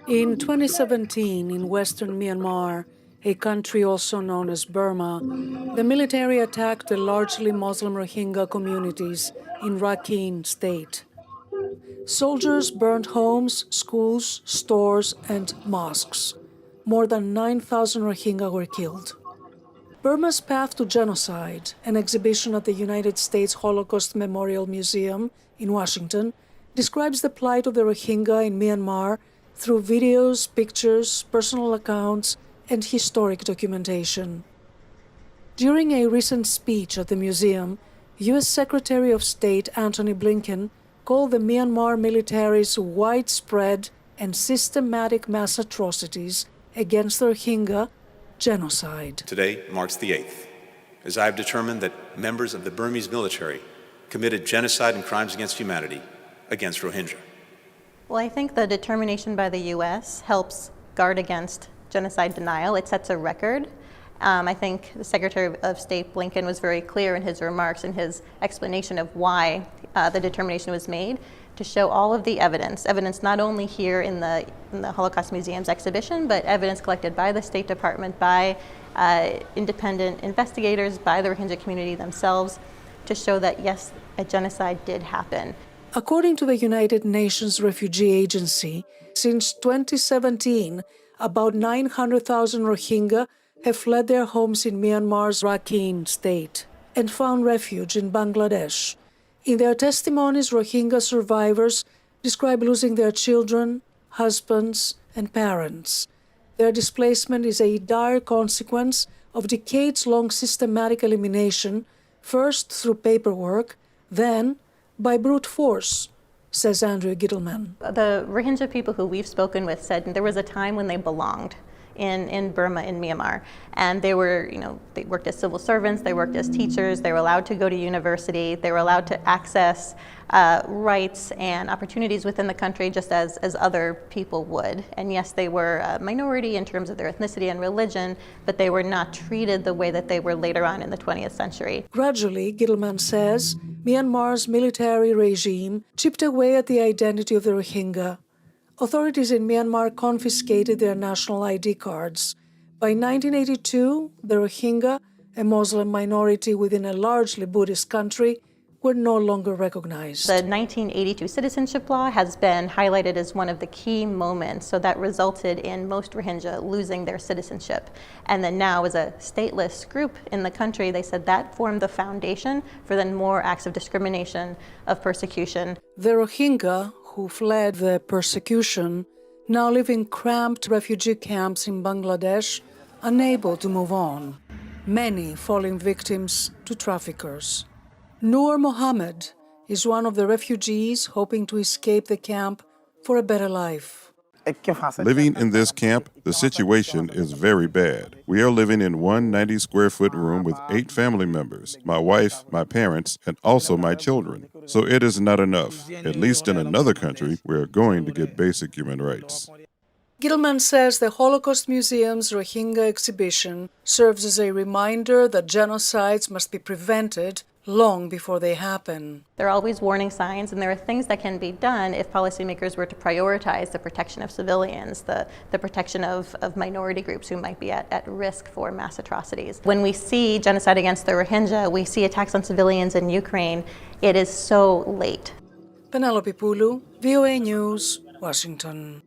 In 2017, in western Myanmar, a country also known as Burma, the military attacked the largely Muslim Rohingya communities in Rakhine State. Soldiers burned homes, schools, stores, and mosques. More than 9,000 Rohingya were killed. Burma's Path to Genocide, an exhibition at the United States Holocaust Memorial Museum in Washington, describes the plight of the Rohingya in Myanmar through videos, pictures, personal accounts, and historic documentation. During a recent speech at the museum, U.S. Secretary of State Antony Blinken called the Myanmar military's widespread and systematic mass atrocities against the Rohingya genocide. Today marks the 8th, as I have determined that members of the Burmese military committed genocide and crimes against humanity against Rohingya. Well, I think the determination by the U.S. helps guard against genocide denial. It sets a record. I think the Secretary of State Blinken was very clear in his remarks and his explanation of why the determination was made, to show all of the evidence not not here in the Holocaust Museum's exhibition, but evidence collected by the State Department, by independent investigators, by the Rohingya community themselves, to show that yes, a genocide did happen. According to the United Nations Refugee Agency, since 2017, about 900,000 Rohingya have fled their homes in Myanmar's Rakhine State and found refuge in Bangladesh. In their testimonies, Rohingya survivors describe losing their children, husbands, and parents. Their displacement is a dire consequence of decades-long systematic elimination, first through paperwork, then by brute force, says Andrew Gittleman. The Rohingya people who we've spoken with said there was a time when they belonged in Burma, in Myanmar. And they were, they worked as civil servants, they worked as teachers, they were allowed to go to university, they were allowed to access rights and opportunities within the country just as other people would. And yes, they were a minority in terms of their ethnicity and religion, but they were not treated the way that they were later on in the 20th century. Gradually, Gittleman says, Myanmar's military regime chipped away at the identity of the Rohingya. Authorities in Myanmar confiscated their national ID cards. By 1982, the Rohingya, a Muslim minority within a largely Buddhist country, were no longer recognized. The 1982 citizenship law has been highlighted as one of the key moments, so that resulted in most Rohingya losing their citizenship. And then now, as a stateless group in the country, they said that formed the foundation for then more acts of discrimination, of persecution. The Rohingya, who fled the persecution, now live in cramped refugee camps in Bangladesh, unable to move on, many falling victims to traffickers. Noor Mohammed is one of the refugees hoping to escape the camp for a better life. Living in this camp, the situation is very bad. We are living in one 90-square-foot room with 8 family members, my wife, my parents, and also my children. So it is not enough. At least in another country, we are going to get basic human rights. Gittleman says the Holocaust Museum's Rohingya exhibition serves as a reminder that genocides must be prevented long before they happen. There are always warning signs, and there are things that can be done if policymakers were to prioritize the protection of civilians, the protection of minority groups who might be at risk for mass atrocities. When we see genocide against the Rohingya, we see attacks on civilians in Ukraine, it is so late. Penelope Poulou, VOA News, Washington.